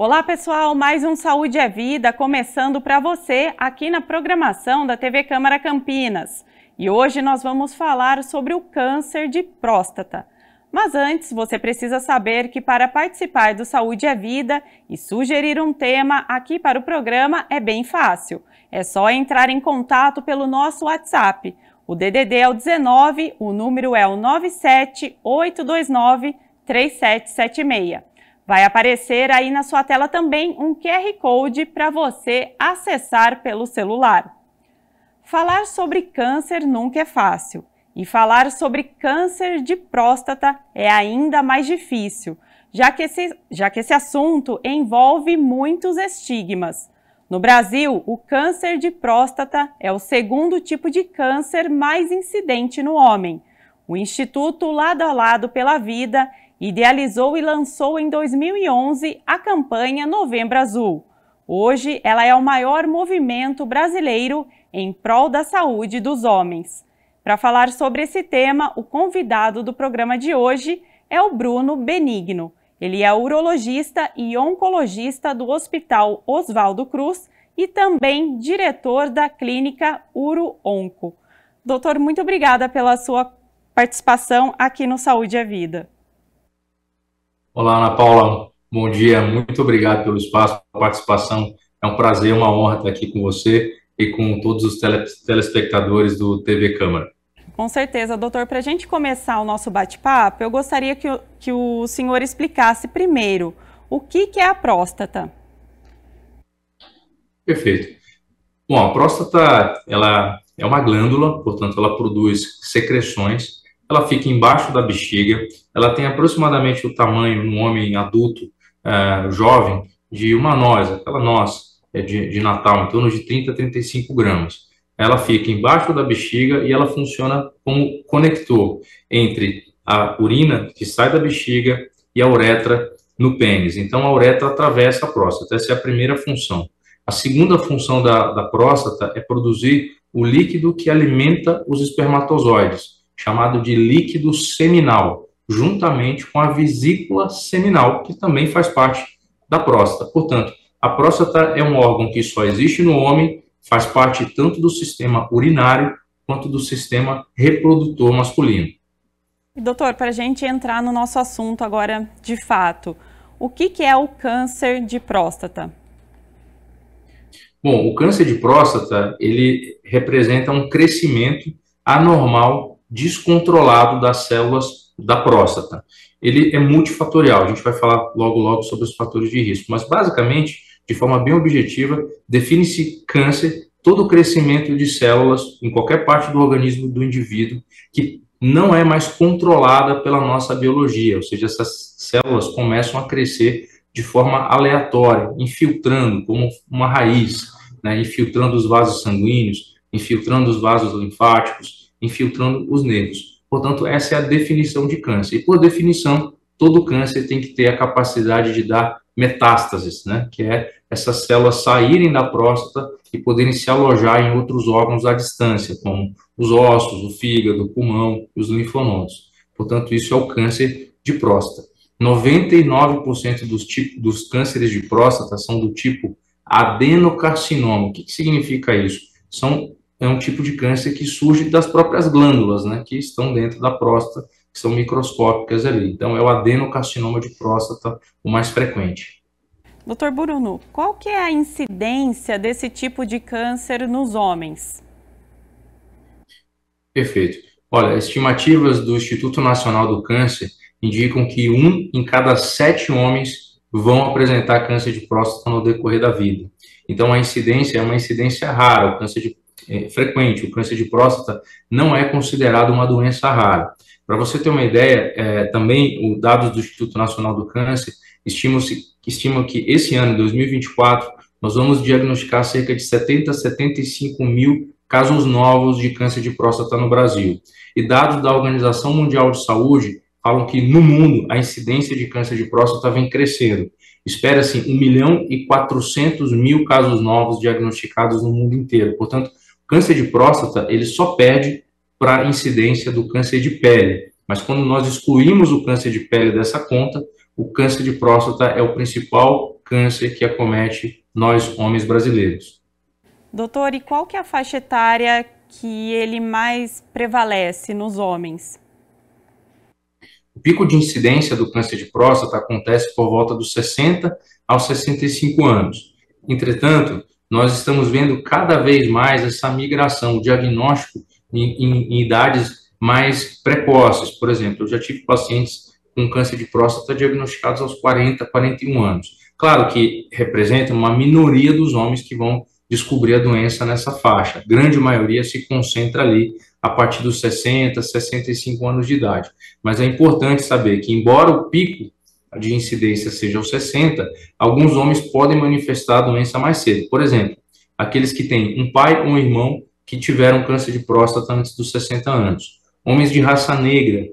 Olá pessoal, mais um Saúde é Vida começando para você aqui na programação da TV Câmara Campinas. E hoje nós vamos falar sobre o câncer de próstata. Mas antes, você precisa saber que para participar do Saúde é Vida e sugerir um tema aqui para o programa é bem fácil. É só entrar em contato pelo nosso WhatsApp. O DDD é o 19, o número é o 978293776. Vai aparecer aí na sua tela também um QR Code para você acessar pelo celular. Falar sobre câncer nunca é fácil. E falar sobre câncer de próstata é ainda mais difícil, já que esse assunto envolve muitos estigmas. No Brasil, o câncer de próstata é o segundo tipo de câncer mais incidente no homem. O Instituto Lado a Lado pela Vida idealizou e lançou em 2011 a campanha Novembro Azul. Hoje, ela é o maior movimento brasileiro em prol da saúde dos homens. Para falar sobre esse tema, o convidado do programa de hoje é o Bruno Benigno. Ele é urologista e oncologista do Hospital Oswaldo Cruz e também diretor da clínica Uro-Onco. Doutor, muito obrigada pela sua participação aqui no Saúde é Vida. Olá, Ana Paula. Bom dia. Muito obrigado pelo espaço, pela participação. É um prazer, uma honra estar aqui com você e com todos os telespectadores do TV Câmara. Com certeza, doutor. Para a gente começar o nosso bate-papo, eu gostaria que o senhor explicasse primeiro o que é a próstata. Perfeito. Bom, a próstata, ela é uma glândula, portanto, ela produz secreções, ela fica embaixo da bexiga, ela tem aproximadamente o tamanho, num homem adulto, jovem, de uma noz, aquela noz de Natal, em torno de 30 a 35 gramas. Ela fica embaixo da bexiga e ela funciona como conector entre a urina que sai da bexiga e a uretra no pênis. Então, a uretra atravessa a próstata. Essa é a primeira função. A segunda função da próstata é produzir o líquido que alimenta os espermatozoides, chamado de líquido seminal, juntamente com a vesícula seminal, que também faz parte da próstata. Portanto, a próstata é um órgão que só existe no homem, faz parte tanto do sistema urinário quanto do sistema reprodutor masculino. Doutor, para a gente entrar no nosso assunto agora de fato, o que é o câncer de próstata? Bom, o câncer de próstata, ele representa um crescimento anormal, descontrolado das células da próstata. Ele é multifatorial, a gente vai falar logo sobre os fatores de risco, mas basicamente, de forma bem objetiva, define-se câncer, todo o crescimento de células em qualquer parte do organismo do indivíduo que não é mais controlada pela nossa biologia, ou seja, essas células começam a crescer de forma aleatória, infiltrando como uma raiz, né, infiltrando os vasos sanguíneos, infiltrando os vasos linfáticos, infiltrando os nervos. Portanto, essa é a definição de câncer. E, por definição, todo câncer tem que ter a capacidade de dar metástases, né? Que é essas células saírem da próstata e poderem se alojar em outros órgãos à distância, como os ossos, o fígado, o pulmão e os linfonodos. Portanto, isso é o câncer de próstata. 99% dos cânceres de próstata são do tipo adenocarcinoma. O que significa isso? É um tipo de câncer que surge das próprias glândulas, né, que estão dentro da próstata, que são microscópicas ali. Então, é o adenocarcinoma de próstata o mais frequente. Doutor Bruno, qual que é a incidência desse tipo de câncer nos homens? Perfeito. Olha, estimativas do Instituto Nacional do Câncer indicam que 1 em cada 7 homens vão apresentar câncer de próstata no decorrer da vida. Então, a incidência é uma incidência rara, o câncer frequente. O câncer de próstata não é considerado uma doença rara. Para você ter uma ideia, também os dados do Instituto Nacional do Câncer estimam que esse ano, 2024, nós vamos diagnosticar cerca de 70 a 75 mil casos novos de câncer de próstata no Brasil. E dados da Organização Mundial de Saúde falam que no mundo a incidência de câncer de próstata vem crescendo. Espera-se 1.400.000 casos novos diagnosticados no mundo inteiro. Portanto, o câncer de próstata ele só perde para a incidência do câncer de pele. Mas quando nós excluímos o câncer de pele dessa conta, o câncer de próstata é o principal câncer que acomete nós, homens brasileiros. Doutor, e qual que é a faixa etária que ele mais prevalece nos homens? O pico de incidência do câncer de próstata acontece por volta dos 60 aos 65 anos. Entretanto, nós estamos vendo cada vez mais essa migração, o diagnóstico em idades mais precoces. Por exemplo, eu já tive pacientes com câncer de próstata diagnosticados aos 40, 41 anos. Claro que representa uma minoria dos homens que vão descobrir a doença nessa faixa. A grande maioria se concentra ali a partir dos 60, 65 anos de idade. Mas é importante saber que, embora o pico de incidência seja aos 60, alguns homens podem manifestar a doença mais cedo. Por exemplo, aqueles que têm um pai ou um irmão que tiveram câncer de próstata antes dos 60 anos. Homens de raça negra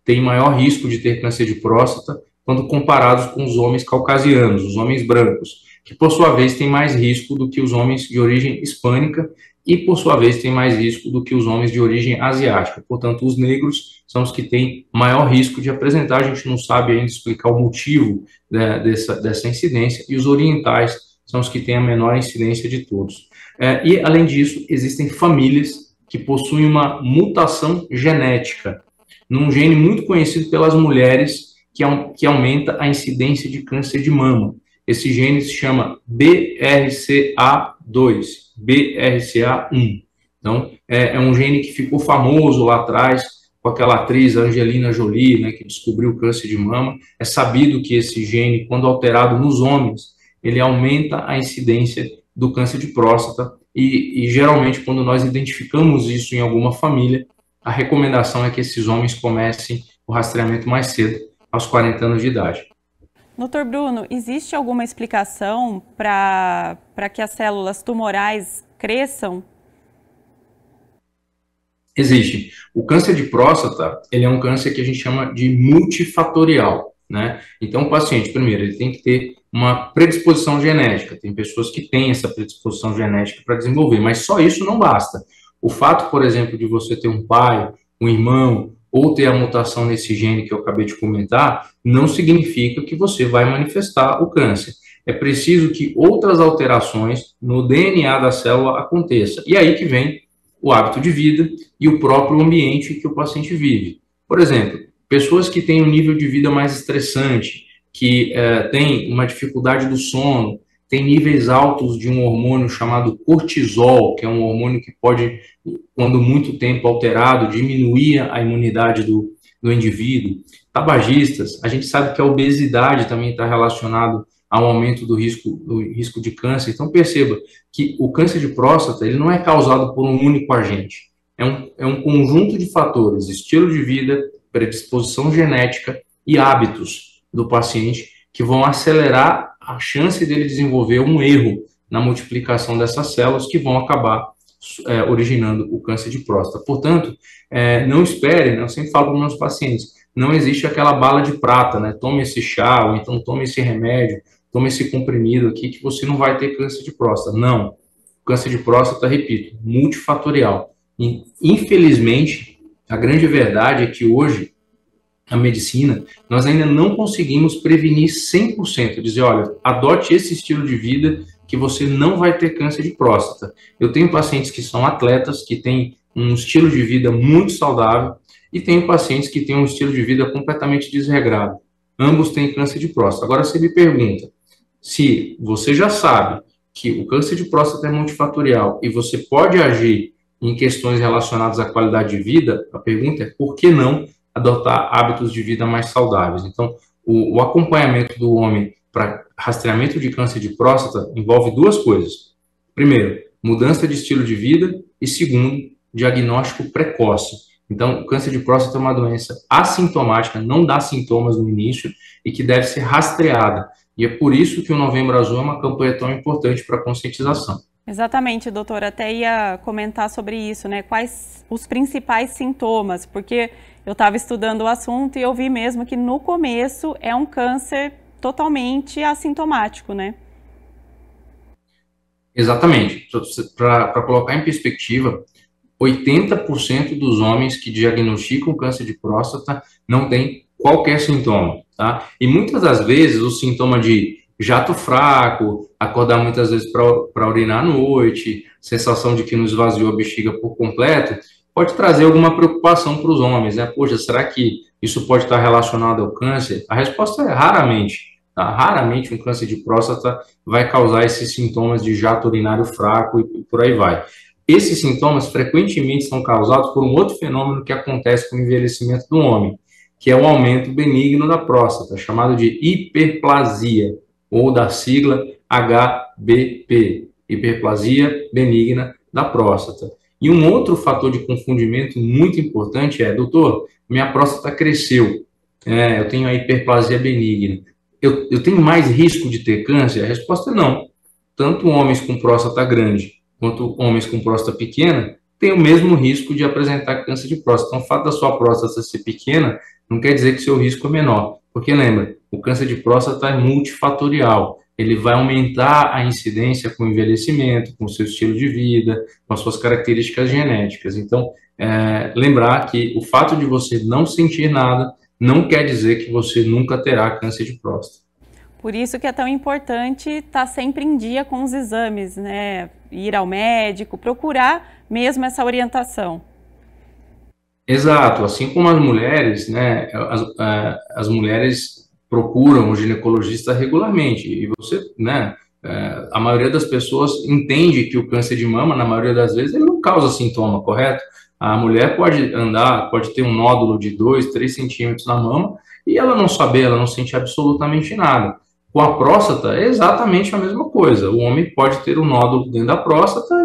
têm maior risco de ter câncer de próstata quando comparados com os homens caucasianos, os homens brancos, que por sua vez têm mais risco do que os homens de origem hispânica e por sua vez têm mais risco do que os homens de origem asiática. Portanto, os negros são os que têm maior risco de apresentar. A gente não sabe ainda explicar o motivo dessa incidência, e os orientais são os que têm a menor incidência de todos. E, além disso, existem famílias que possuem uma mutação genética num gene muito conhecido pelas mulheres que aumenta a incidência de câncer de mama. Esse gene se chama BRCA2, BRCA1. Então, é um gene que ficou famoso lá atrás com aquela atriz Angelina Jolie, né, que descobriu o câncer de mama. É sabido que esse gene, quando alterado nos homens, ele aumenta a incidência do câncer de próstata e geralmente, quando nós identificamos isso em alguma família, a recomendação é que esses homens comecem o rastreamento mais cedo, aos 40 anos de idade. Doutor Bruno, existe alguma explicação para que as células tumorais cresçam? Existe. O câncer de próstata, ele é um câncer que a gente chama de multifatorial, né? Então, o paciente, primeiro, ele tem que ter uma predisposição genética. Tem pessoas que têm essa predisposição genética para desenvolver, mas só isso não basta. O fato, por exemplo, de você ter um pai, um irmão, ou ter a mutação nesse gene que eu acabei de comentar, não significa que você vai manifestar o câncer. É preciso que outras alterações no DNA da célula aconteçam. E aí que vem o hábito de vida e o próprio ambiente que o paciente vive. Por exemplo, pessoas que têm um nível de vida mais estressante, que têm uma dificuldade do sono, tem níveis altos de um hormônio chamado cortisol, que é um hormônio que pode, quando muito tempo alterado, diminuir a imunidade do indivíduo. Tabagistas, a gente sabe que a obesidade também está relacionado ao aumento do risco de câncer. Então, perceba que o câncer de próstata ele não é causado por um único agente. É um conjunto de fatores, estilo de vida, predisposição genética e hábitos do paciente que vão acelerar a chance dele desenvolver um erro na multiplicação dessas células que vão acabar originando o câncer de próstata. Portanto, não espere, né? Eu sempre falo para os meus pacientes, não existe aquela bala de prata, né? Tome esse chá, ou então tome esse remédio, tome esse comprimido aqui que você não vai ter câncer de próstata. Não. O câncer de próstata, repito, multifatorial. E, infelizmente, a grande verdade é que hoje, a medicina, nós ainda não conseguimos prevenir 100%, dizer, olha, adote esse estilo de vida que você não vai ter câncer de próstata. Eu tenho pacientes que são atletas, que têm um estilo de vida muito saudável, e tenho pacientes que têm um estilo de vida completamente desregrado. Ambos têm câncer de próstata. Agora, você me pergunta, se você já sabe que o câncer de próstata é multifatorial e você pode agir em questões relacionadas à qualidade de vida, a pergunta é por que não adotar hábitos de vida mais saudáveis? Então, o acompanhamento do homem para rastreamento de câncer de próstata envolve duas coisas. Primeiro, mudança de estilo de vida e segundo, diagnóstico precoce. Então, o câncer de próstata é uma doença assintomática, não dá sintomas no início e que deve ser rastreada. E é por isso que o Novembro Azul é uma campanha tão importante para a conscientização. Exatamente, doutor. Até ia comentar sobre isso, né? Quais os principais sintomas? Porque eu estava estudando o assunto e eu vi mesmo que no começo é um câncer totalmente assintomático, né? Exatamente. Para colocar em perspectiva, 80% dos homens que diagnosticam câncer de próstata não têm qualquer sintoma, tá? E muitas das vezes o sintoma de jato fraco, acordar muitas vezes para urinar à noite, sensação de que não esvaziou a bexiga por completo, pode trazer alguma preocupação para os homens, né? Poxa, será que isso pode estar relacionado ao câncer? A resposta é raramente. Tá? Raramente um câncer de próstata vai causar esses sintomas de jato urinário fraco e por aí vai. Esses sintomas frequentemente são causados por um outro fenômeno que acontece com o envelhecimento do homem, que é o aumento benigno da próstata, chamado de hiperplasia, ou da sigla HBP, hiperplasia benigna da próstata. E um outro fator de confundimento muito importante é, doutor, minha próstata cresceu, eu tenho a hiperplasia benigna, eu tenho mais risco de ter câncer? A resposta é não. Tanto homens com próstata grande quanto homens com próstata pequena têm o mesmo risco de apresentar câncer de próstata. Então, o fato da sua próstata ser pequena não quer dizer que o seu risco é menor. Porque, lembra, o câncer de próstata é multifatorial. Ele vai aumentar a incidência com o envelhecimento, com o seu estilo de vida, com as suas características genéticas. Então, lembrar que o fato de você não sentir nada não quer dizer que você nunca terá câncer de próstata. Por isso que é tão importante estar sempre em dia com os exames, né? Ir ao médico, procurar mesmo essa orientação. Exato, assim como as mulheres, né? As mulheres procuram o ginecologista regularmente e você, né? A maioria das pessoas entende que o câncer de mama, na maioria das vezes, ele não causa sintoma, correto? A mulher pode ter um nódulo de 2, 3 centímetros na mama e ela não saber, ela não sentir absolutamente nada. Com a próstata é exatamente a mesma coisa. O homem pode ter um nódulo dentro da próstata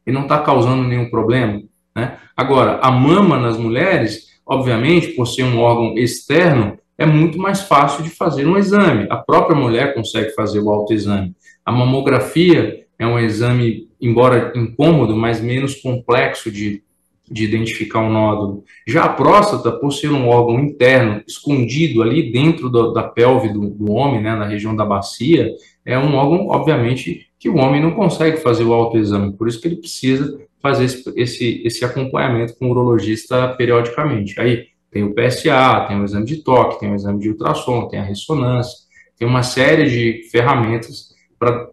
e não está causando nenhum problema, né? Agora, a mama nas mulheres, obviamente, por ser um órgão externo, é muito mais fácil de fazer um exame. A própria mulher consegue fazer o autoexame. A mamografia é um exame, embora incômodo, mas menos complexo de identificar um nódulo. Já a próstata, por ser um órgão interno, escondido ali dentro da pelve do homem, né, na região da bacia, é um órgão, obviamente, que o homem não consegue fazer o autoexame, por isso que ele precisa fazer esse acompanhamento com o urologista periodicamente. Aí tem o PSA, tem o exame de toque, tem o exame de ultrassom, tem a ressonância, tem uma série de ferramentas para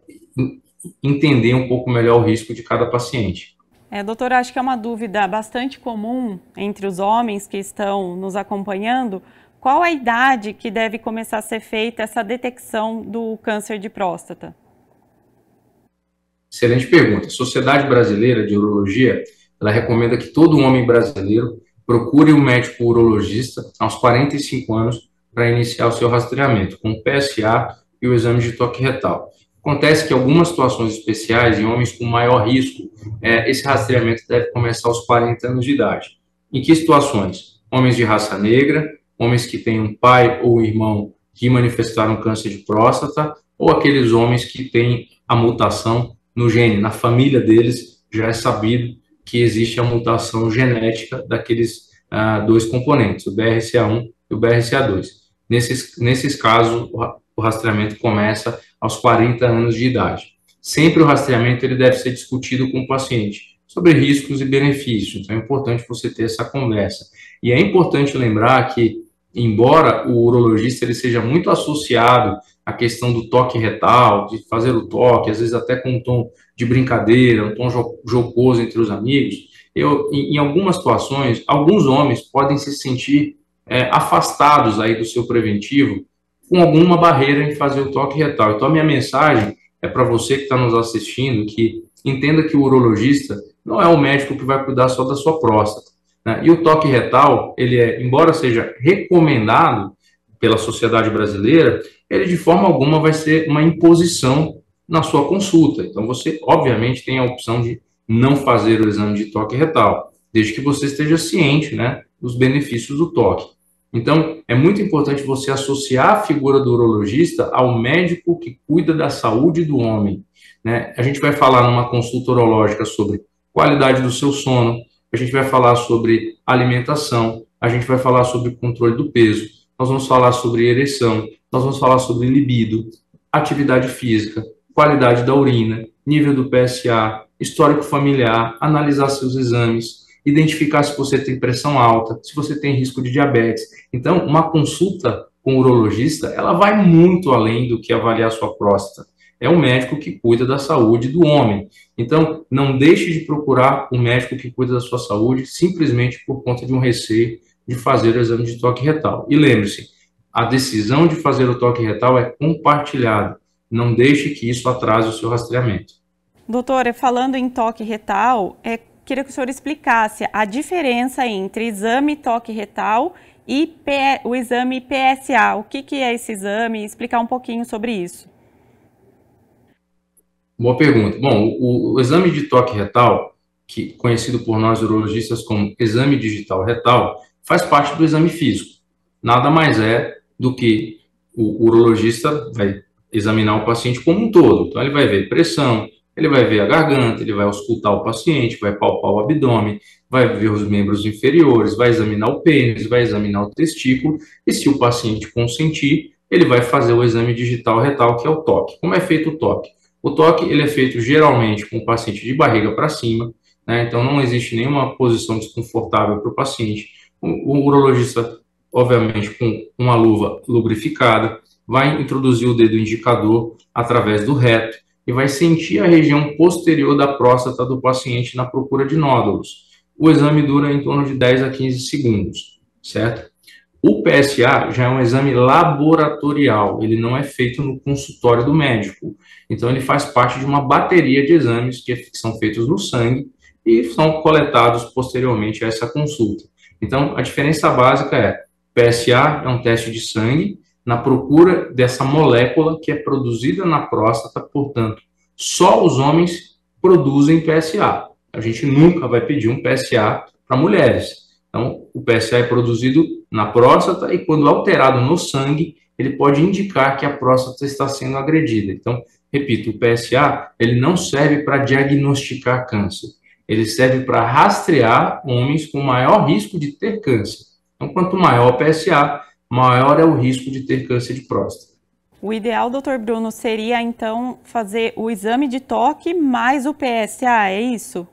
entender um pouco melhor o risco de cada paciente. Doutora, acho que é uma dúvida bastante comum entre os homens que estão nos acompanhando. Qual a idade que deve começar a ser feita essa detecção do câncer de próstata? Excelente pergunta. A Sociedade Brasileira de Urologia, ela recomenda que todo homem brasileiro procure um médico urologista aos 45 anos para iniciar o seu rastreamento, com o PSA e o exame de toque retal. Acontece que em algumas situações especiais, em homens com maior risco, esse rastreamento deve começar aos 40 anos de idade. Em que situações? Homens de raça negra, homens que têm um pai ou irmão que manifestaram câncer de próstata, ou aqueles homens que têm a mutação no gene, na família deles, já é sabido que existe a mutação genética daqueles dois componentes, o BRCA1 e o BRCA2. Nesses casos, o rastreamento começa aos 40 anos de idade. Sempre o rastreamento ele deve ser discutido com o paciente sobre riscos e benefícios, então é importante você ter essa conversa. E é importante lembrar que, embora o urologista ele seja muito associado à questão do toque retal, de fazer o toque, às vezes até com um tom de brincadeira, um tom jocoso entre os amigos, em algumas situações, alguns homens podem se sentir afastados aí do seu preventivo com alguma barreira em fazer o toque retal. Então, a minha mensagem é para você que está nos assistindo, que entenda que o urologista não é o médico que vai cuidar só da sua próstata, né? E o toque retal, ele embora seja recomendado pela Sociedade Brasileira, ele de forma alguma vai ser uma imposição na sua consulta. Então, você, obviamente, tem a opção de não fazer o exame de toque retal, desde que você esteja ciente, né, dos benefícios do toque. Então, é muito importante você associar a figura do urologista ao médico que cuida da saúde do homem, né? A gente vai falar numa consulta urológica sobre qualidade do seu sono, a gente vai falar sobre alimentação, a gente vai falar sobre controle do peso, nós vamos falar sobre ereção, nós vamos falar sobre libido, atividade física, qualidade da urina, nível do PSA, histórico familiar, analisar seus exames, identificar se você tem pressão alta, se você tem risco de diabetes. Então, uma consulta com o urologista, ela vai muito além do que avaliar sua próstata. É o médico que cuida da saúde do homem. Então, não deixe de procurar um médico que cuida da sua saúde simplesmente por conta de um receio de fazer o exame de toque retal. E lembre-se, a decisão de fazer o toque retal é compartilhada. Não deixe que isso atrase o seu rastreamento. Doutora, falando em toque retal, queria que o senhor explicasse a diferença entre exame toque retal e o exame PSA. O que é esse exame? Explicar um pouquinho sobre isso. Boa pergunta. Bom, o exame de toque retal, que conhecido por nós urologistas como exame digital retal, faz parte do exame físico. Nada mais é do que o urologista vai examinar o paciente como um todo. Então, ele vai ver pressão, ele vai ver a garganta, ele vai auscultar o paciente, vai palpar o abdômen, vai ver os membros inferiores, vai examinar o pênis, vai examinar o testículo, e se o paciente consentir, ele vai fazer o exame digital retal, que é o toque. Como é feito o toque? O toque ele é feito geralmente com o paciente de barriga para cima, né? Então não existe nenhuma posição desconfortável para o paciente. O urologista, obviamente, com uma luva lubrificada, vai introduzir o dedo indicador através do reto e vai sentir a região posterior da próstata do paciente na procura de nódulos. O exame dura em torno de 10 a 15 segundos, certo? O PSA já é um exame laboratorial, ele não é feito no consultório do médico. Então, ele faz parte de uma bateria de exames que são feitos no sangue e são coletados posteriormente a essa consulta. Então, a diferença básica é: PSA é um teste de sangue na procura dessa molécula que é produzida na próstata, portanto, só os homens produzem PSA. A gente nunca vai pedir um PSA para mulheres. Então, o PSA é produzido na próstata e, quando alterado no sangue, ele pode indicar que a próstata está sendo agredida. Então, repito, o PSA ele não serve para diagnosticar câncer. Ele serve para rastrear homens com maior risco de ter câncer. Então, quanto maior o PSA, maior é o risco de ter câncer de próstata. O ideal, doutor Bruno, seria, então, fazer o exame de toque mais o PSA, é isso?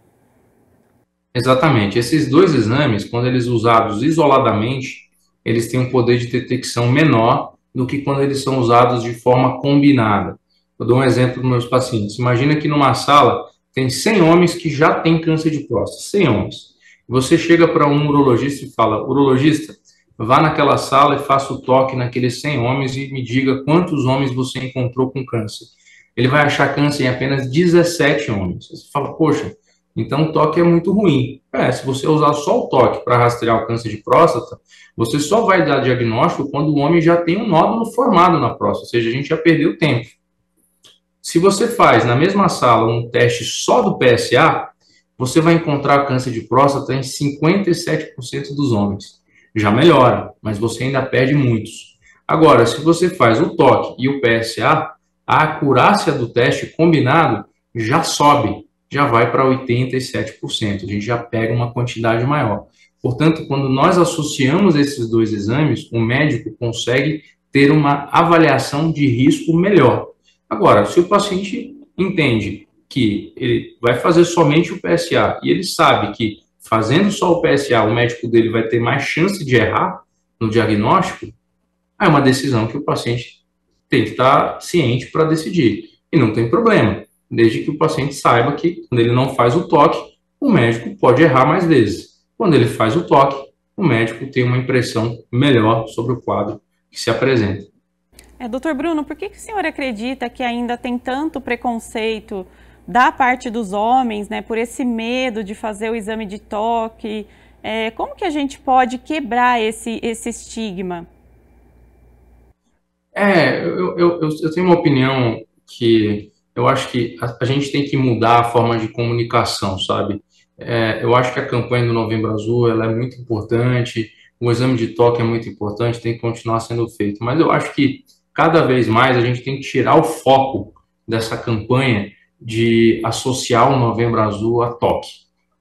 Exatamente. Esses dois exames, quando eles usados isoladamente, eles têm um poder de detecção menor do que quando eles são usados de forma combinada. Eu dou um exemplo para meus pacientes. Imagina que numa sala tem 100 homens que já têm câncer de próstata, 100 homens. Você chega para um urologista e fala: urologista, vá naquela sala e faça o toque naqueles 100 homens e me diga quantos homens você encontrou com câncer. Ele vai achar câncer em apenas 17 homens. Você fala: poxa, então o toque é muito ruim. Se você usar só o toque para rastrear o câncer de próstata, você só vai dar diagnóstico quando o homem já tem um nódulo formado na próstata, ou seja, a gente já perdeu tempo. Se você faz na mesma sala um teste só do PSA, você vai encontrar câncer de próstata em 57% dos homens. Já melhora, mas você ainda perde muitos. Agora, se você faz o toque e o PSA, a acurácia do teste combinado já sobe, já vai para 87%. A gente já pega uma quantidade maior. Portanto, quando nós associamos esses dois exames, o médico consegue ter uma avaliação de risco melhor. Agora, se o paciente entende que ele vai fazer somente o PSA e ele sabe que fazendo só o PSA, o médico dele vai ter mais chance de errar no diagnóstico, é uma decisão que o paciente tem que estar ciente para decidir. E não tem problema, desde que o paciente saiba que quando ele não faz o toque, o médico pode errar mais vezes. Quando ele faz o toque, o médico tem uma impressão melhor sobre o quadro que se apresenta. Doutor Bruno, por que o senhor acredita que ainda tem tanto preconceito da parte dos homens, né, por esse medo de fazer o exame de toque? Como que a gente pode quebrar esse estigma? Eu tenho uma opinião que eu acho que a gente tem que mudar a forma de comunicação, sabe? Eu acho que a campanha do Novembro Azul ela é muito importante, o exame de toque é muito importante, tem que continuar sendo feito, mas eu acho que cada vez mais a gente tem que tirar o foco dessa campanha de associar o Novembro Azul a toque.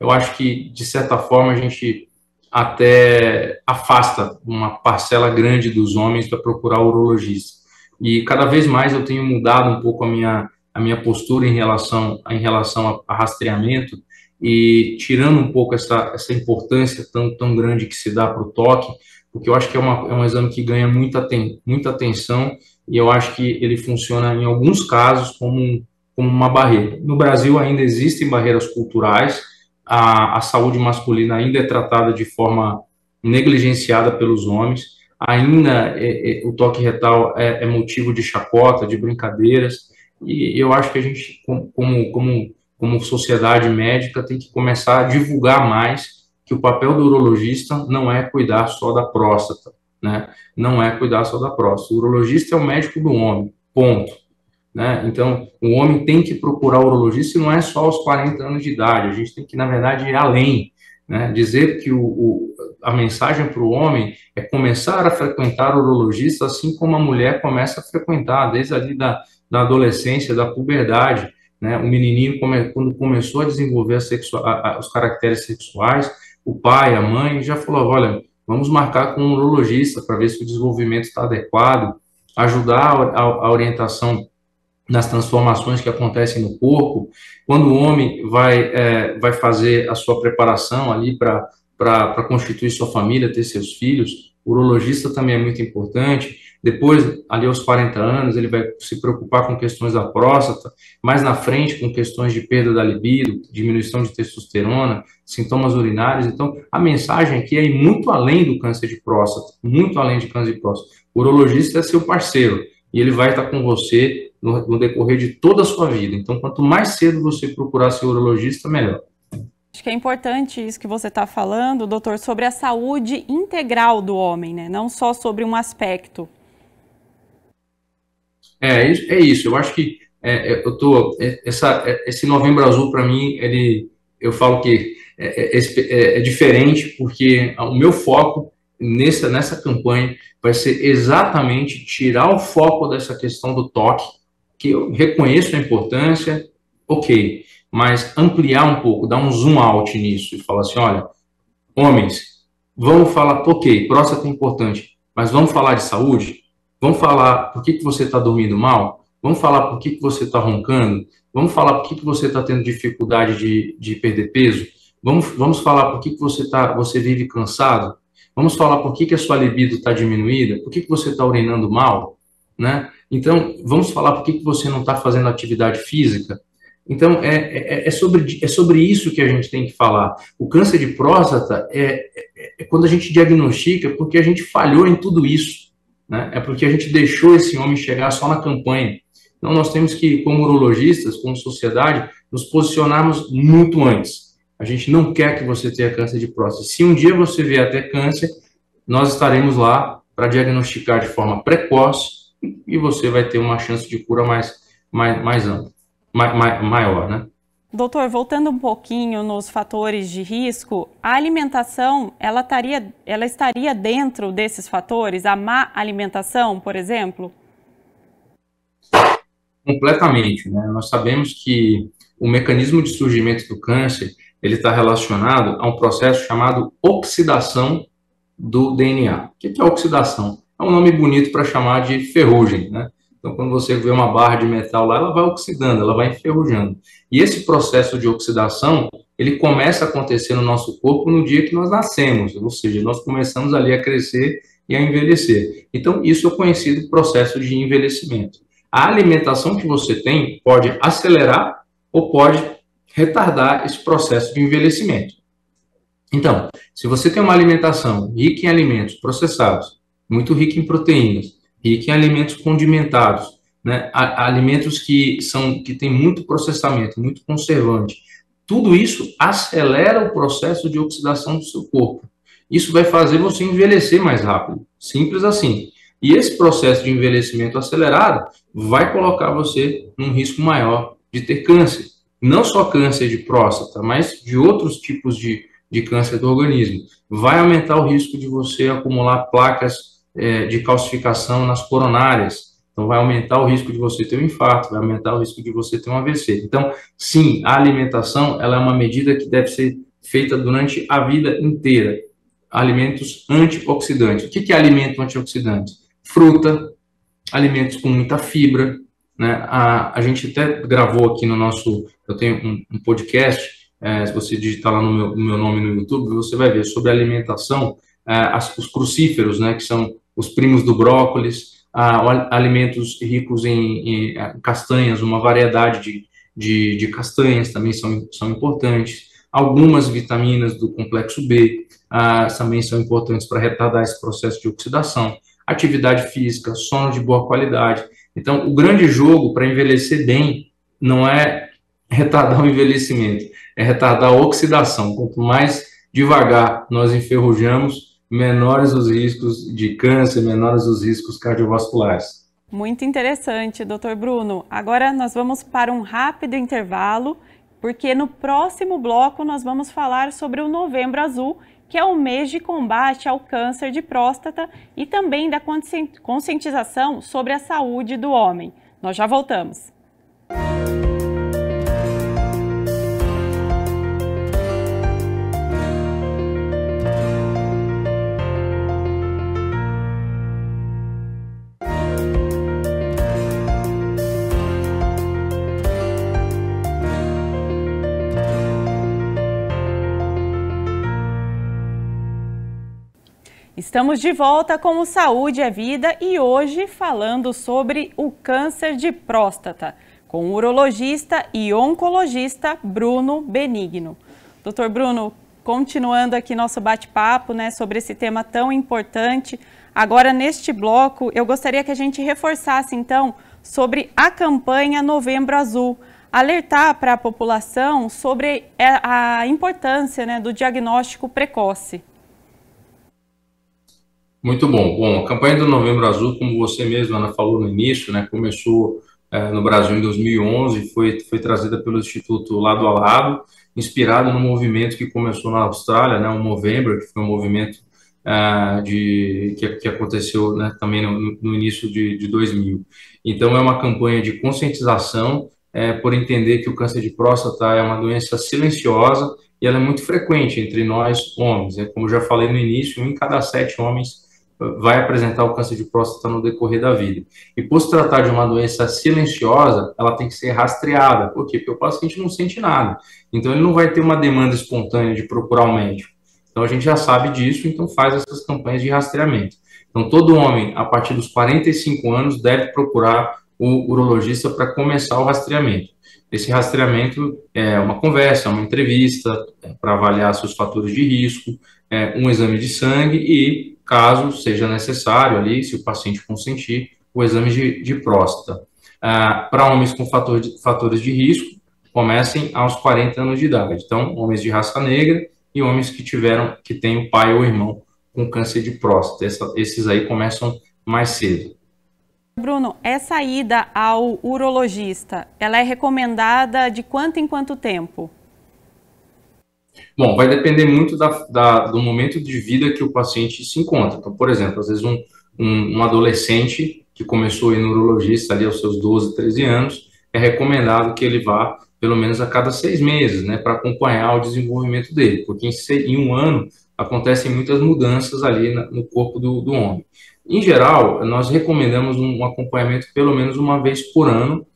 Eu acho que, de certa forma, a gente até afasta uma parcela grande dos homens para procurar o urologista. E cada vez mais eu tenho mudado um pouco a minha postura em relação a rastreamento e tirando um pouco essa importância tão grande que se dá para o toque, porque eu acho que é um exame que ganha muita atenção, e eu acho que ele funciona, em alguns casos, como uma barreira. No Brasil ainda existem barreiras culturais, a saúde masculina ainda é tratada de forma negligenciada pelos homens, ainda o toque retal é motivo de chacota, de brincadeiras, e eu acho que a gente, como sociedade médica, tem que começar a divulgar mais que o papel do urologista não é cuidar só da próstata, né? Não é cuidar só da próstata. O urologista é o médico do homem, ponto. Né? Então, o homem tem que procurar o urologista e não é só aos 40 anos de idade, a gente tem que, na verdade, ir além, né? Dizer que a mensagem para o homem é começar a frequentar o urologista assim como a mulher começa a frequentar, desde ali da adolescência, da puberdade, né? O menininho, quando começou a desenvolver os caracteres sexuais, o pai, a mãe já falou, olha, vamos marcar com um urologista para ver se o desenvolvimento está adequado, ajudar a orientação nas transformações que acontecem no corpo. Quando o homem vai fazer a sua preparação ali para constituir sua família, ter seus filhos, o urologista também é muito importante. Depois, ali aos 40 anos, ele vai se preocupar com questões da próstata, mais na frente com questões de perda da libido, diminuição de testosterona, sintomas urinários. Então, a mensagem aqui é ir muito além do câncer de próstata, muito além de câncer de próstata. O urologista é seu parceiro, e ele vai estar com você no decorrer de toda a sua vida. Então, quanto mais cedo você procurar seu urologista, melhor. Acho que é importante isso que você está falando, doutor, sobre a saúde integral do homem, né? Não só sobre um aspecto. É isso. Eu acho que esse Novembro Azul, para mim, eu falo que é diferente, porque o meu foco nessa campanha vai ser exatamente tirar o foco dessa questão do toque, que eu reconheço a importância, ok, mas ampliar um pouco, dar um zoom out nisso e falar assim, olha, homens, vamos falar, ok, próstata é importante, mas vamos falar de saúde? Vamos falar por que você está dormindo mal? Vamos falar por que você está roncando? Vamos falar por que você está tendo dificuldade de perder peso? Vamos falar por que você vive cansado? Vamos falar por que a sua libido está diminuída? Por que você está urinando mal? Né? Então, vamos falar por que você não está fazendo atividade física? Então, é sobre isso que a gente tem que falar. O câncer de próstata é quando a gente diagnostica porque a gente falhou em tudo isso. Né? É porque a gente deixou esse homem chegar só na campanha. Então, nós temos que, como urologistas, como sociedade, nos posicionarmos muito antes. A gente não quer que você tenha câncer de próstata. Se um dia você vier a ter câncer, nós estaremos lá para diagnosticar de forma precoce e você vai ter uma chance de cura mais ampla, maior, né? Doutor, voltando um pouquinho nos fatores de risco, a alimentação, ela estaria dentro desses fatores? A má alimentação, por exemplo? Completamente, né? Nós sabemos que o mecanismo de surgimento do câncer, ele está relacionado a um processo chamado oxidação do DNA. O que é oxidação? É um nome bonito para chamar de ferrugem, né? Então, quando você vê uma barra de metal lá, ela vai oxidando, ela vai enferrujando. E esse processo de oxidação, ele começa a acontecer no nosso corpo no dia que nós nascemos, ou seja, nós começamos ali a crescer e a envelhecer. Então, isso é o conhecido processo de envelhecimento. A alimentação que você tem pode acelerar ou pode retardar esse processo de envelhecimento. Então, se você tem uma alimentação rica em alimentos processados, muito rica em proteínas, rica em alimentos condimentados, né? Alimentos que têm muito processamento, muito conservante, tudo isso acelera o processo de oxidação do seu corpo. Isso vai fazer você envelhecer mais rápido, simples assim. E esse processo de envelhecimento acelerado vai colocar você num risco maior de ter câncer. Não só câncer de próstata, mas de outros tipos de câncer do organismo. Vai aumentar o risco de você acumular placas de calcificação nas coronárias. Então, vai aumentar o risco de você ter um infarto, vai aumentar o risco de você ter um AVC. Então, sim, a alimentação ela é uma medida que deve ser feita durante a vida inteira. Alimentos antioxidantes. O que é alimento antioxidante? Fruta, alimentos com muita fibra, né? A gente até gravou aqui no nosso... Eu tenho um podcast, se você digitar lá no meu nome no YouTube, você vai ver sobre alimentação. os crucíferos, né, que são os primos do brócolis, alimentos ricos em castanhas, uma variedade de castanhas também são importantes. Algumas vitaminas do complexo B também são importantes para retardar esse processo de oxidação. Atividade física, sono de boa qualidade. Então, o grande jogo para envelhecer bem não é retardar o envelhecimento, é retardar a oxidação. Quanto mais devagar nós enferrujamos, menores os riscos de câncer, menores os riscos cardiovasculares. Muito interessante, Dr. Bruno. Agora nós vamos para um rápido intervalo, porque no próximo bloco nós vamos falar sobre o Novembro Azul, que é o mês de combate ao câncer de próstata e também da conscientização sobre a saúde do homem. Nós já voltamos. Estamos de volta com o Saúde é Vida e hoje falando sobre o câncer de próstata, com o urologista e oncologista Bruno Benigno. Doutor Bruno, continuando aqui nosso bate-papo, né, sobre esse tema tão importante, agora neste bloco eu gostaria que a gente reforçasse então sobre a campanha Novembro Azul, alertar para a população sobre a importância, né, do diagnóstico precoce. Muito bom. Bom, a campanha do Novembro Azul, como você mesma, Ana, falou no início, né, começou no Brasil em 2011, foi trazida pelo Instituto Lado a Lado, inspirado no movimento que começou na Austrália, né, o Movember, que foi um movimento que aconteceu, né, também no início de 2000. Então, é uma campanha de conscientização por entender que o câncer de próstata é uma doença silenciosa e ela é muito frequente entre nós, homens. Como já falei no início, 1 em cada 7 homens vai apresentar o câncer de próstata no decorrer da vida. E por se tratar de uma doença silenciosa, ela tem que ser rastreada. Por quê? Porque o paciente não sente nada. Então, ele não vai ter uma demanda espontânea de procurar um médico. Então, a gente já sabe disso, então faz essas campanhas de rastreamento. Então, todo homem, a partir dos 45 anos, deve procurar o urologista para começar o rastreamento. Esse rastreamento é uma conversa, uma entrevista para avaliar seus fatores de risco, um exame de sangue e, caso seja necessário ali, se o paciente consentir, o exame de próstata. Para homens com fatores de risco, comecem aos 40 anos de idade. Então, homens de raça negra e homens que têm o pai ou irmão com câncer de próstata. Esses aí começam mais cedo. Bruno, essa ida ao urologista, ela é recomendada de quanto em quanto tempo? Bom, vai depender muito do momento de vida que o paciente se encontra. Então, por exemplo, às vezes um adolescente que começou a ir no urologista ali aos seus 12, 13 anos, é recomendado que ele vá pelo menos a cada 6 meses, né, para acompanhar o desenvolvimento dele, porque em um ano acontecem muitas mudanças ali no corpo do homem. Em geral, nós recomendamos um acompanhamento pelo menos uma vez por ano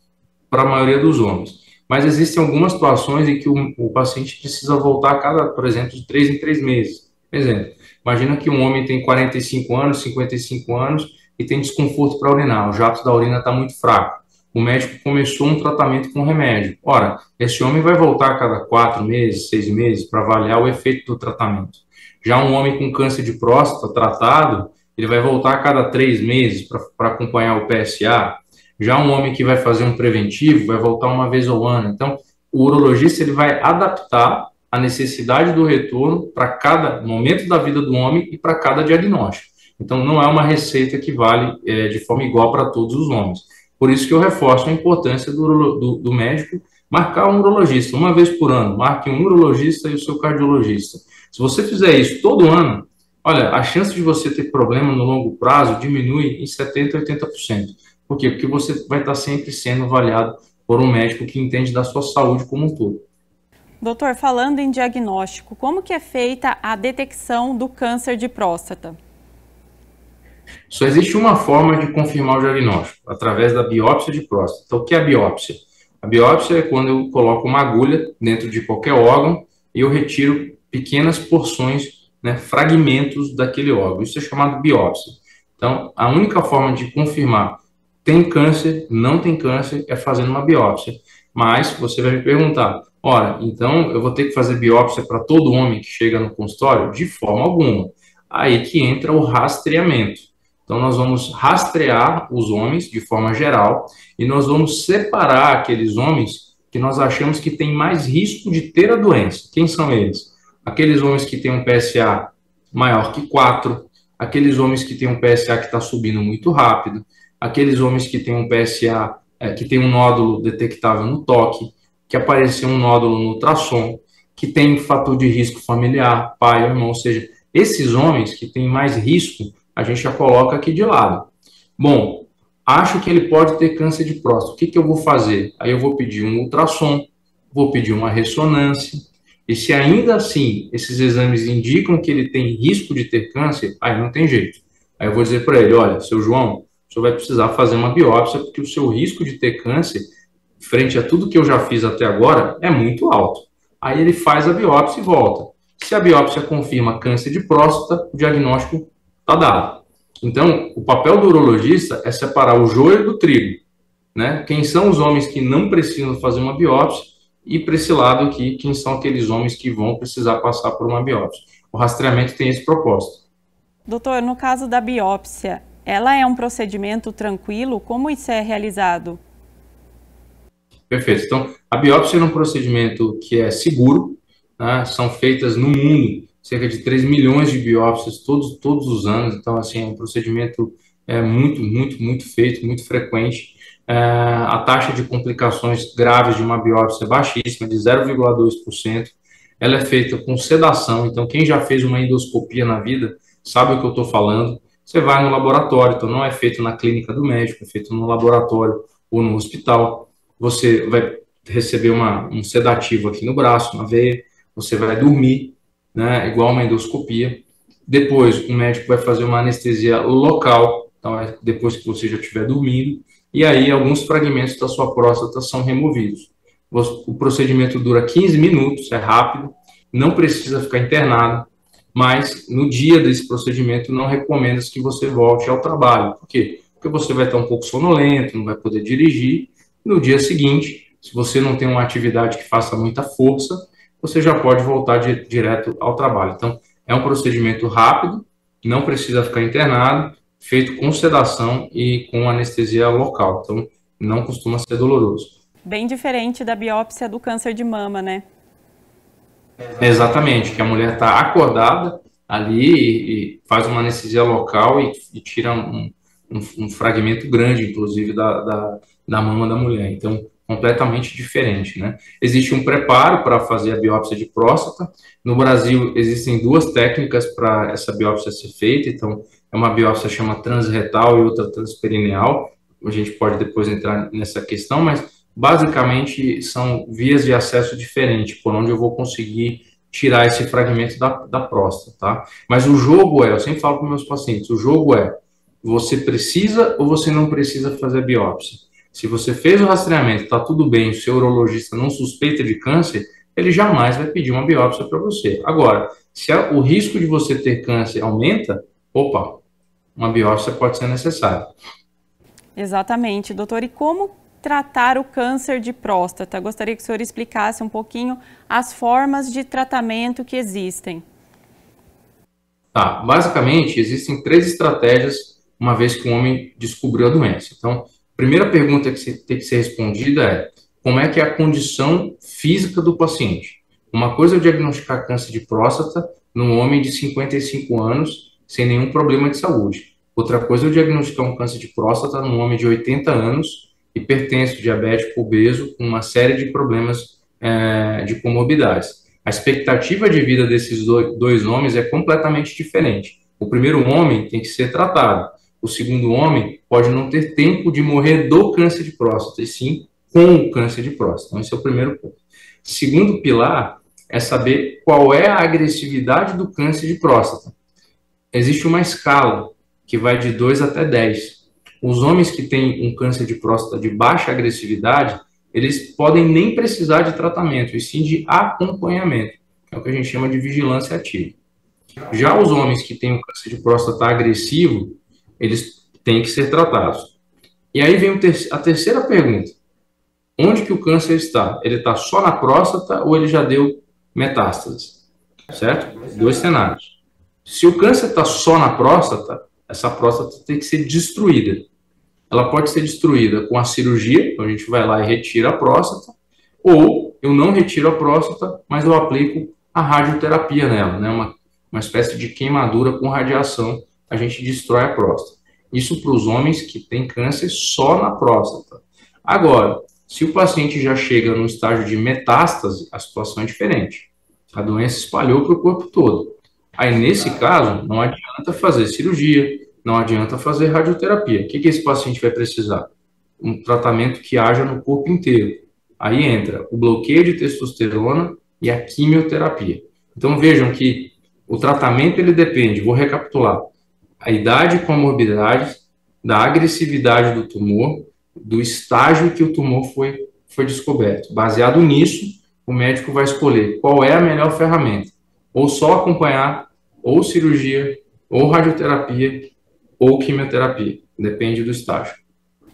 para a maioria dos homens. Mas existem algumas situações em que o paciente precisa voltar a cada, por exemplo, de 3 em 3 meses. Por exemplo, imagina que um homem tem 45 anos, 55 anos e tem desconforto para urinar, o jato da urina está muito fraco. O médico começou um tratamento com remédio. Ora, esse homem vai voltar a cada 4 meses, 6 meses para avaliar o efeito do tratamento. Já um homem com câncer de próstata tratado, ele vai voltar a cada 3 meses para acompanhar o PSA. Já um homem que vai fazer um preventivo vai voltar uma vez ao ano. Então, o urologista ele vai adaptar a necessidade do retorno para cada momento da vida do homem e para cada diagnóstico. Então, não é uma receita que vale de forma igual para todos os homens. Por isso que eu reforço a importância do médico marcar um urologista uma vez por ano. Marque um urologista e o seu cardiologista. Se você fizer isso todo ano, olha, a chance de você ter problema no longo prazo diminui em 70%, 80%. Por quê? Porque você vai estar sempre sendo avaliado por um médico que entende da sua saúde como um todo. Doutor, falando em diagnóstico, como que é feita a detecção do câncer de próstata? Só existe uma forma de confirmar o diagnóstico, através da biópsia de próstata. Então, o que é a biópsia? A biópsia é quando eu coloco uma agulha dentro de qualquer órgão e eu retiro pequenas porções né, fragmentos daquele órgão. Isso é chamado biópsia. Então, a única forma de confirmar tem câncer, não tem câncer, é fazendo uma biópsia. Mas você vai me perguntar, ora, então eu vou ter que fazer biópsia para todo homem que chega no consultório? De forma alguma. Aí que entra o rastreamento. Então, nós vamos rastrear os homens de forma geral e nós vamos separar aqueles homens que nós achamos que têm mais risco de ter a doença. Quem são eles? Aqueles homens que têm um PSA maior que 4, aqueles homens que têm um PSA que está subindo muito rápido, aqueles homens que têm um PSA, que tem um nódulo detectável no toque, que apareceu um nódulo no ultrassom, que tem fator de risco familiar, pai ou irmão, ou seja, esses homens que têm mais risco, a gente já coloca aqui de lado. Bom, acho que ele pode ter câncer de próstata. O que que eu vou fazer? Aí eu vou pedir um ultrassom, vou pedir uma ressonância, e se ainda assim esses exames indicam que ele tem risco de ter câncer, aí não tem jeito. Aí eu vou dizer para ele, olha, seu João, o senhor vai precisar fazer uma biópsia, porque o seu risco de ter câncer, frente a tudo que eu já fiz até agora, é muito alto. Aí ele faz a biópsia e volta. Se a biópsia confirma câncer de próstata, o diagnóstico está dado. Então, o papel do urologista é separar o joio do trigo, né? Quem são os homens que não precisam fazer uma biópsia e, para esse lado aqui, quem são aqueles homens que vão precisar passar por uma biópsia. O rastreamento tem esse propósito. Doutor, no caso da biópsia, ela é um procedimento tranquilo? Como isso é realizado? Perfeito. Então, a biópsia é um procedimento que é seguro, né? São feitas no mundo cerca de 3 milhões de biópsias todos os anos. Então, assim, é um procedimento muito feito, muito frequente. A taxa de complicações graves de uma biópsia é baixíssima, de 0,2%. Ela é feita com sedação. Então, quem já fez uma endoscopia na vida sabe o que eu estou falando. Você vai no laboratório, então não é feito na clínica do médico, é feito no laboratório ou no hospital. Você vai receber um sedativo aqui no braço, na veia, você vai dormir, né, igual uma endoscopia. Depois, o médico vai fazer uma anestesia local, então é depois que você já estiver dormindo, e aí alguns fragmentos da sua próstata são removidos. O procedimento dura 15 minutos, é rápido, não precisa ficar internado, mas no dia desse procedimento não recomenda que você volte ao trabalho. Por quê? Porque você vai estar um pouco sonolento, não vai poder dirigir. No dia seguinte, se você não tem uma atividade que faça muita força, você já pode voltar direto ao trabalho. Então, é um procedimento rápido, não precisa ficar internado, feito com sedação e com anestesia local. Então, não costuma ser doloroso. Bem diferente da biópsia do câncer de mama, né? Exatamente, que a mulher está acordada ali e faz uma anestesia local e tira um fragmento grande, inclusive, da mama da mulher. Então, completamente diferente, né? Existe um preparo para fazer a biópsia de próstata. No Brasil, existem 2 técnicas para essa biópsia ser feita. Então, é uma biópsia chama transretal e outra transperineal. A gente pode depois entrar nessa questão, mas basicamente são vias de acesso diferentes, por onde eu vou conseguir tirar esse fragmento da próstata, tá? Mas o jogo eu sempre falo para meus pacientes, o jogo você precisa ou você não precisa fazer biópsia? Se você fez o rastreamento, está tudo bem, o seu urologista não suspeita de câncer, ele jamais vai pedir uma biópsia para você. Agora, se o risco de você ter câncer aumenta, opa, uma biópsia pode ser necessária. Exatamente, doutor. E como tratar o câncer de próstata? Gostaria que o senhor explicasse um pouquinho as formas de tratamento que existem. Tá, basicamente, existem 3 estratégias uma vez que o homem descobriu a doença. Então, a primeira pergunta que tem que ser respondida é: como é que é a condição física do paciente? Uma coisa é diagnosticar câncer de próstata num homem de 55 anos sem nenhum problema de saúde. Outra coisa é diagnosticar um câncer de próstata num homem de 80 anos, hipertenso, diabético, obeso, com uma série de problemas de comorbidades. A expectativa de vida desses dois homens é completamente diferente. O primeiro homem tem que ser tratado. O segundo homem pode não ter tempo de morrer do câncer de próstata, e sim com o câncer de próstata. Então, esse é o primeiro ponto. Segundo pilar é saber qual é a agressividade do câncer de próstata. Existe uma escala que vai de 2 até 10. Os homens que têm um câncer de próstata de baixa agressividade, eles podem nem precisar de tratamento, e sim de acompanhamento, que é o que a gente chama de vigilância ativa. Já os homens que têm um câncer de próstata agressivo, eles têm que ser tratados. E aí vem a terceira pergunta. Onde que o câncer está? Ele está só na próstata ou ele já deu metástases? Certo? Dois cenários. Se o câncer está só na próstata, essa próstata tem que ser destruída. Ela pode ser destruída com a cirurgia, então a gente vai lá e retira a próstata, ou eu não retiro a próstata, mas eu aplico a radioterapia nela, né? Uma espécie de queimadura com radiação, a gente destrói a próstata. Isso para os homens que têm câncer só na próstata. Agora, se o paciente já chega no estágio de metástase, a situação é diferente. A doença espalhou para o corpo todo. Aí, nesse caso, não adianta fazer cirurgia, não adianta fazer radioterapia. O que esse paciente vai precisar? Um tratamento que haja no corpo inteiro. Aí entra o bloqueio de testosterona e a quimioterapia. Então, vejam que o tratamento ele depende, vou recapitular, a idade e comorbidades, da agressividade do tumor, do estágio que o tumor foi descoberto. Baseado nisso, o médico vai escolher qual é a melhor ferramenta. Ou só acompanhar, ou cirurgia, ou radioterapia, ou quimioterapia. Depende do estágio.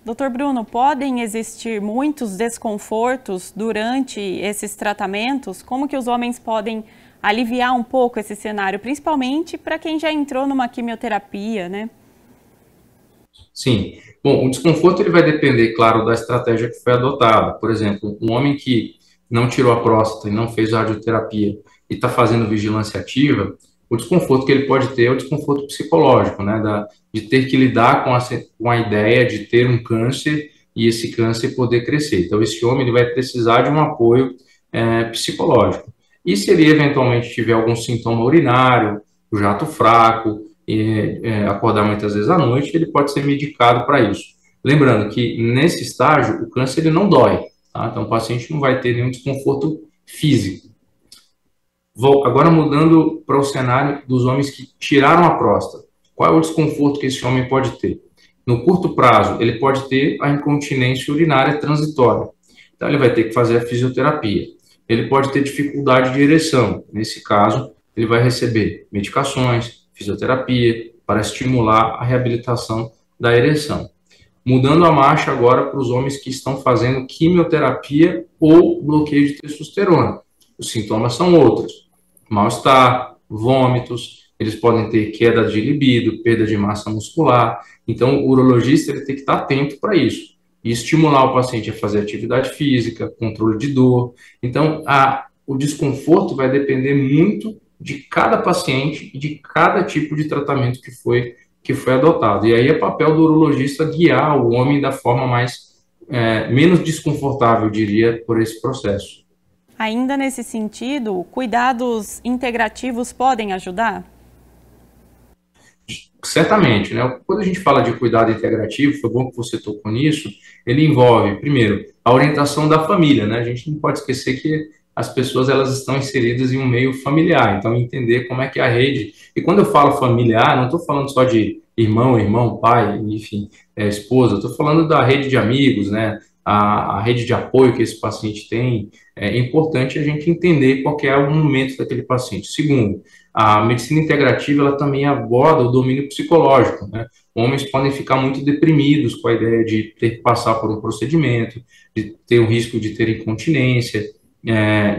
Doutor Bruno, podem existir muitos desconfortos durante esses tratamentos? Como que os homens podem aliviar um pouco esse cenário, principalmente para quem já entrou numa quimioterapia, né? Sim. Bom, o desconforto ele vai depender, claro, da estratégia que foi adotada. Por exemplo, um homem que não tirou a próstata e não fez radioterapia e está fazendo vigilância ativa, o desconforto que ele pode ter é o desconforto psicológico, né, de ter que lidar com a ideia de ter um câncer e esse câncer poder crescer. Então, esse homem ele vai precisar de um apoio psicológico. E se ele eventualmente tiver algum sintoma urinário, o jato fraco, acordar muitas vezes à noite, ele pode ser medicado para isso. Lembrando que nesse estágio, o câncer ele não dói, tá? Então o paciente não vai ter nenhum desconforto físico. Agora mudando para o cenário dos homens que tiraram a próstata. Qual é o desconforto que esse homem pode ter? No curto prazo, ele pode ter a incontinência urinária transitória. Então ele vai ter que fazer a fisioterapia. Ele pode ter dificuldade de ereção. Nesse caso, ele vai receber medicações, fisioterapia, para estimular a reabilitação da ereção. Mudando a marcha agora para os homens que estão fazendo quimioterapia ou bloqueio de testosterona. Os sintomas são outros: mal-estar, vômitos, eles podem ter queda de libido, perda de massa muscular. Então, o urologista ele tem que estar atento para isso e estimular o paciente a fazer atividade física, controle de dor. Então, o desconforto vai depender muito de cada paciente e de cada tipo de tratamento que foi adotado. E aí é papel do urologista guiar o homem da forma menos desconfortável, eu diria, por esse processo. Ainda nesse sentido, cuidados integrativos podem ajudar? Certamente, né? Quando a gente fala de cuidado integrativo, foi bom que você tocou nisso, ele envolve, primeiro, a orientação da família, né? A gente não pode esquecer que as pessoas elas estão inseridas em um meio familiar, então entender como é que é a rede. E quando eu falo familiar, não estou falando só de irmão, pai, enfim, esposa, estou falando da rede de amigos, né? A rede de apoio que esse paciente tem. É importante a gente entender qual que é o momento daquele paciente. Segundo, a medicina integrativa ela também aborda o domínio psicológico, né? Homens podem ficar muito deprimidos com a ideia de ter que passar por um procedimento, de ter o risco de ter incontinência,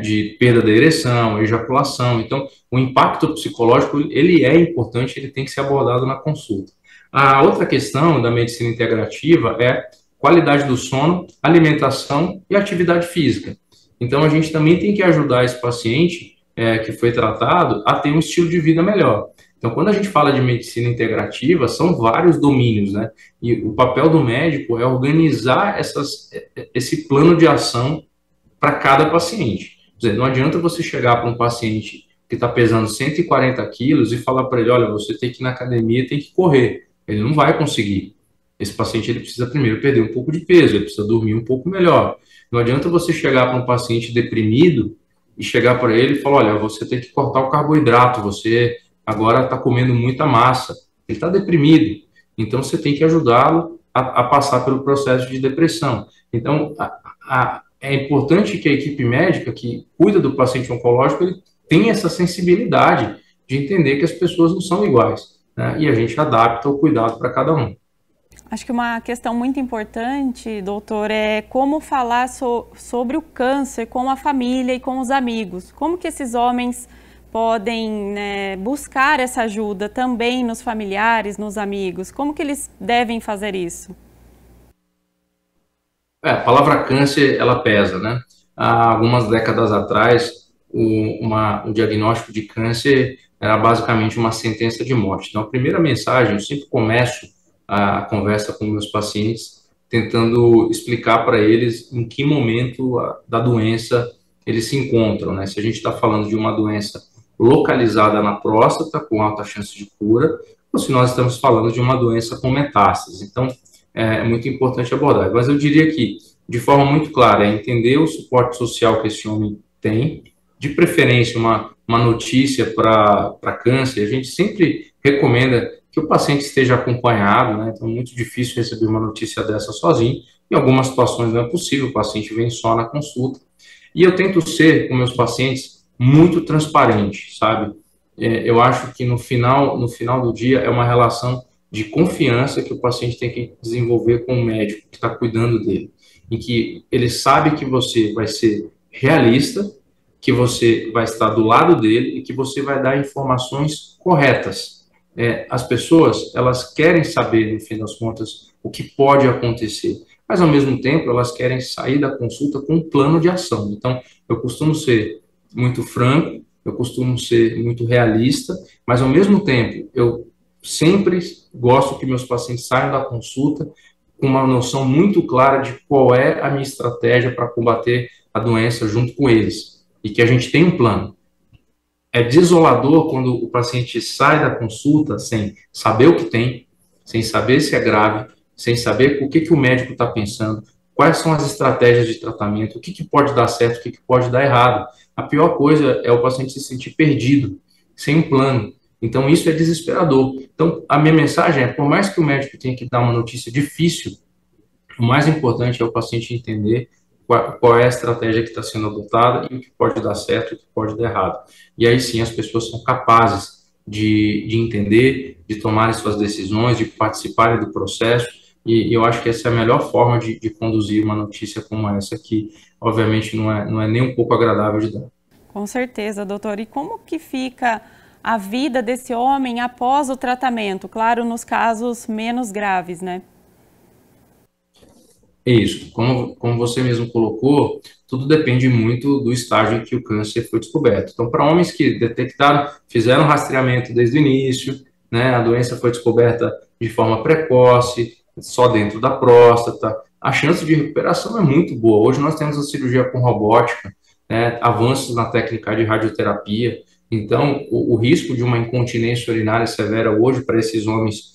de perda da ereção, ejaculação. Então, o impacto psicológico, ele é importante, ele tem que ser abordado na consulta. A outra questão da medicina integrativa é qualidade do sono, alimentação e atividade física. Então, a gente também tem que ajudar esse paciente que foi tratado a ter um estilo de vida melhor. Então, quando a gente fala de medicina integrativa, são vários domínios, né? E o papel do médico é organizar esse plano de ação para cada paciente. Quer dizer, não adianta você chegar para um paciente que está pesando 140 quilos e falar para ele, olha, você tem que ir na academia, tem que correr. Ele não vai conseguir. Esse paciente ele precisa primeiro perder um pouco de peso, ele precisa dormir um pouco melhor. Não adianta você chegar para um paciente deprimido e chegar para ele e falar, olha, você tem que cortar o carboidrato, você agora está comendo muita massa. Ele está deprimido. Então, você tem que ajudá-lo a passar pelo processo de depressão. Então, é importante que a equipe médica que cuida do paciente oncológico ele tenha essa sensibilidade de entender que as pessoas não são iguais, né? E a gente adapta o cuidado para cada um. Acho que uma questão muito importante, doutor, é como falar sobre o câncer com a família e com os amigos. Como que esses homens podem, né, buscar essa ajuda também nos familiares, nos amigos? Como que eles devem fazer isso? A palavra câncer, ela pesa, né? Há algumas décadas atrás, o diagnóstico de câncer era basicamente uma sentença de morte. Então, a primeira mensagem, eu sempre começo a conversa com meus pacientes tentando explicar para eles em que momento da doença eles se encontram, né? Se a gente está falando de uma doença localizada na próstata, com alta chance de cura, ou se nós estamos falando de uma doença com metástases. Então, é muito importante abordar. Mas eu diria que, de forma muito clara, é entender o suporte social que esse homem tem, de preferência uma notícia para câncer. A gente sempre recomenda que o paciente esteja acompanhado, né? Então é muito difícil receber uma notícia dessa sozinho. Em algumas situações não é possível, o paciente vem só na consulta. E eu tento ser, com meus pacientes, muito transparente, sabe? Eu acho que no final do dia é uma relação de confiança que o paciente tem que desenvolver com o médico que está cuidando dele, em que ele sabe que você vai ser realista, que você vai estar do lado dele e que você vai dar informações corretas. As pessoas, elas querem saber, no fim das contas, o que pode acontecer, mas, ao mesmo tempo, elas querem sair da consulta com um plano de ação. Então, eu costumo ser muito franco, eu costumo ser muito realista, mas, ao mesmo tempo, eu sempre gosto que meus pacientes saiam da consulta com uma noção muito clara de qual é a minha estratégia para combater a doença junto com eles, e que a gente tem um plano. É desolador quando o paciente sai da consulta sem saber o que tem, sem saber se é grave, sem saber o que o médico está pensando, quais são as estratégias de tratamento, o que pode dar certo, o que pode dar errado. A pior coisa é o paciente se sentir perdido, sem um plano. Então, isso é desesperador. Então, a minha mensagem é, por mais que o médico tenha que dar uma notícia difícil, o mais importante é o paciente entender qual é a estratégia que está sendo adotada e o que pode dar certo e o que pode dar errado. E aí sim as pessoas são capazes de entender, de tomarem suas decisões, de participarem do processo, e eu acho que essa é a melhor forma de conduzir uma notícia como essa, que obviamente não é nem um pouco agradável de dar. Com certeza, doutor. E como que fica a vida desse homem após o tratamento? Claro, nos casos menos graves, né? Isso, como você mesmo colocou, tudo depende muito do estágio em que o câncer foi descoberto. Então, para homens que detectaram, fizeram rastreamento desde o início, né, a doença foi descoberta de forma precoce, só dentro da próstata, a chance de recuperação é muito boa. Hoje nós temos a cirurgia com robótica, né, avanços na técnica de radioterapia, então o risco de uma incontinência urinária severa hoje para esses homens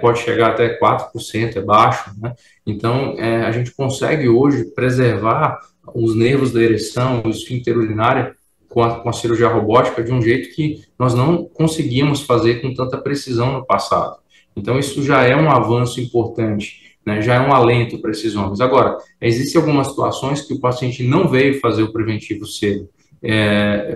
pode chegar até 4%, é baixo, né? Então, a gente consegue hoje preservar os nervos da ereção, o esfíncter urinário, com a cirurgia robótica de um jeito que nós não conseguíamos fazer com tanta precisão no passado. Então, isso já é um avanço importante, né? Já é um alento para esses homens. Agora, existem algumas situações que o paciente não veio fazer o preventivo cedo,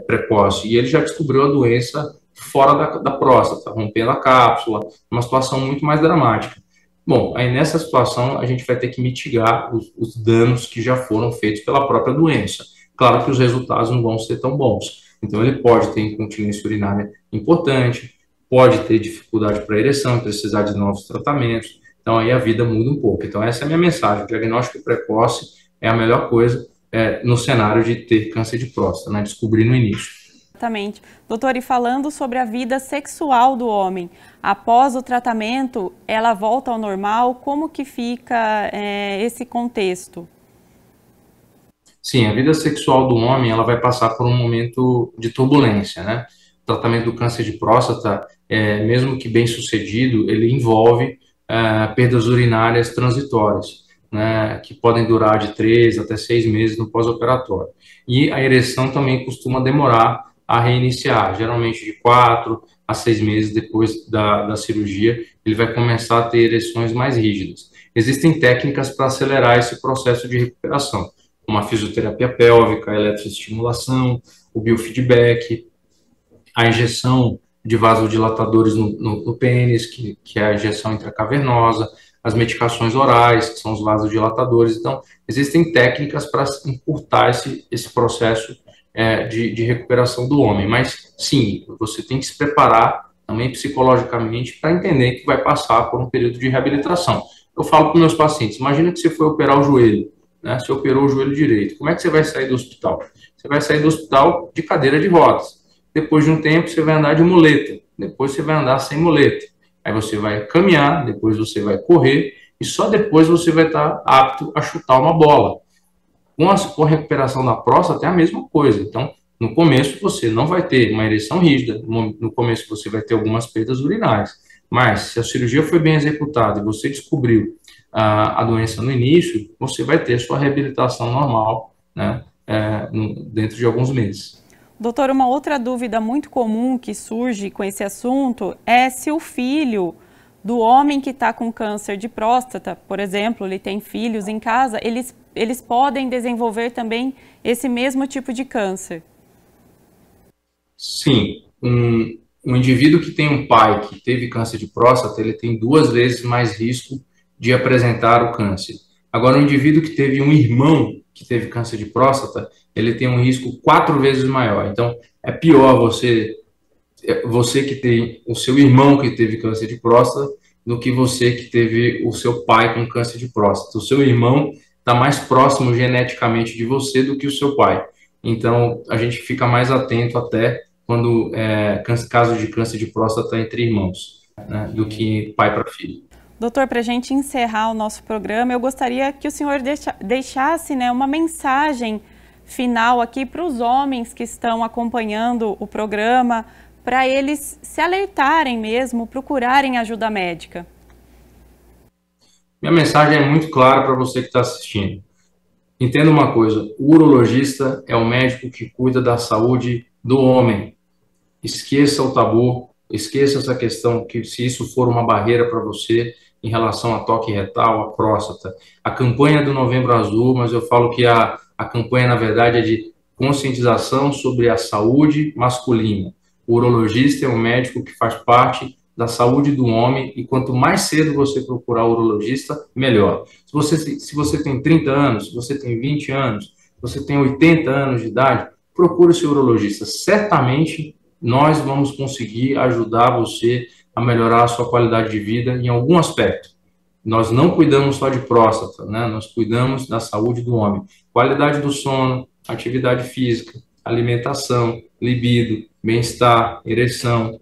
precoce, e ele já descobriu a doença fora da próstata, rompendo a cápsula, uma situação muito mais dramática. Bom, aí nessa situação a gente vai ter que mitigar os danos que já foram feitos pela própria doença. Claro que os resultados não vão ser tão bons. Então ele pode ter incontinência urinária importante, pode ter dificuldade para ereção, precisar de novos tratamentos. Então aí a vida muda um pouco. Então essa é a minha mensagem. O diagnóstico precoce é a melhor coisa no cenário de ter câncer de próstata, né? Descobrir no início. Exatamente. Doutor, e falando sobre a vida sexual do homem, após o tratamento, ela volta ao normal? Como que fica esse contexto? Sim, a vida sexual do homem, ela vai passar por um momento de turbulência, né? O tratamento do câncer de próstata, mesmo que bem sucedido, ele envolve perdas urinárias transitórias, né? Que podem durar de 3 até 6 meses no pós-operatório. E a ereção também costuma demorar a reiniciar, geralmente de 4 a 6 meses depois da cirurgia, ele vai começar a ter ereções mais rígidas. Existem técnicas para acelerar esse processo de recuperação, como a fisioterapia pélvica, a eletroestimulação, o biofeedback, a injeção de vasodilatadores no pênis, que é a injeção intracavernosa, as medicações orais, que são os vasodilatadores. Então, existem técnicas para encurtar esse processo de recuperação do homem. Mas, sim, você tem que se preparar também psicologicamente para entender que vai passar por um período de reabilitação. Eu falo para meus pacientes, imagina que você foi operar o joelho, né? Você operou o joelho direito. Como é que você vai sair do hospital? Você vai sair do hospital de cadeira de rodas. Depois de um tempo, você vai andar de muleta. Depois você vai andar sem muleta. Aí você vai caminhar, depois você vai correr, e só depois você vai estar apto a chutar uma bola. Com a recuperação da próstata é a mesma coisa. Então, no começo você não vai ter uma ereção rígida, no começo você vai ter algumas perdas urinárias. Mas, se a cirurgia foi bem executada e você descobriu a doença no início, você vai ter sua reabilitação normal, né, dentro de alguns meses. Doutor, uma outra dúvida muito comum que surge com esse assunto é se o filho do homem que está com câncer de próstata, por exemplo, ele tem filhos em casa, eles podem desenvolver também esse mesmo tipo de câncer. Sim, um indivíduo que tem um pai que teve câncer de próstata, ele tem 2 vezes mais risco de apresentar o câncer. Agora, um indivíduo que teve um irmão que teve câncer de próstata, ele tem um risco 4 vezes maior. Então, é pior você que tem o seu irmão que teve câncer de próstata do que você que teve o seu pai com câncer de próstata. O seu irmão está mais próximo geneticamente de você do que o seu pai. Então, a gente fica mais atento até quando caso de câncer de próstata entre irmãos, né, do que pai para filho. Doutor, para a gente encerrar o nosso programa, eu gostaria que o senhor deixasse, né, uma mensagem final aqui para os homens que estão acompanhando o programa, para eles se alertarem mesmo, procurarem ajuda médica. Minha mensagem é muito clara para você que está assistindo. Entenda uma coisa, o urologista é o médico que cuida da saúde do homem. Esqueça o tabu, esqueça essa questão que se isso for uma barreira para você em relação a toque retal, a próstata. A campanha do Novembro Azul, mas eu falo que a campanha, na verdade, é de conscientização sobre a saúde masculina. O urologista é um médico que faz parte da saúde do homem e quanto mais cedo você procurar o urologista, melhor. Se você tem 30 anos, se você tem 20 anos, se você tem 80 anos de idade, procure o seu urologista. Certamente nós vamos conseguir ajudar você a melhorar a sua qualidade de vida em algum aspecto. Nós não cuidamos só de próstata, né? Nós cuidamos da saúde do homem. Qualidade do sono, atividade física, alimentação, libido, bem-estar, ereção,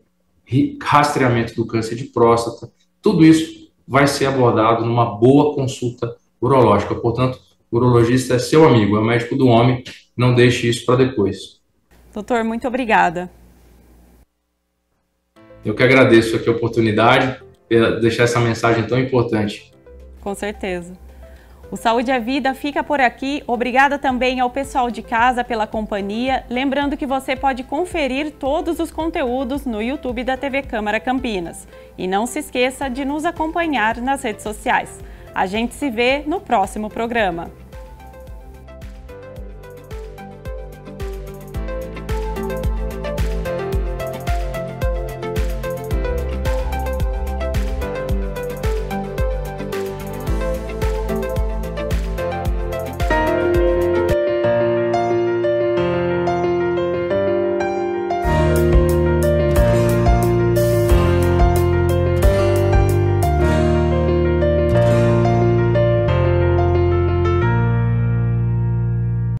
rastreamento do câncer de próstata, tudo isso vai ser abordado numa boa consulta urológica. Portanto, o urologista é seu amigo, é o médico do homem, não deixe isso para depois. Doutor, muito obrigada. Eu que agradeço aqui a oportunidade de deixar essa mensagem tão importante. Com certeza. O Saúde é Vida fica por aqui. Obrigada também ao pessoal de casa pela companhia. Lembrando que você pode conferir todos os conteúdos no YouTube da TV Câmara Campinas. E não se esqueça de nos acompanhar nas redes sociais. A gente se vê no próximo programa.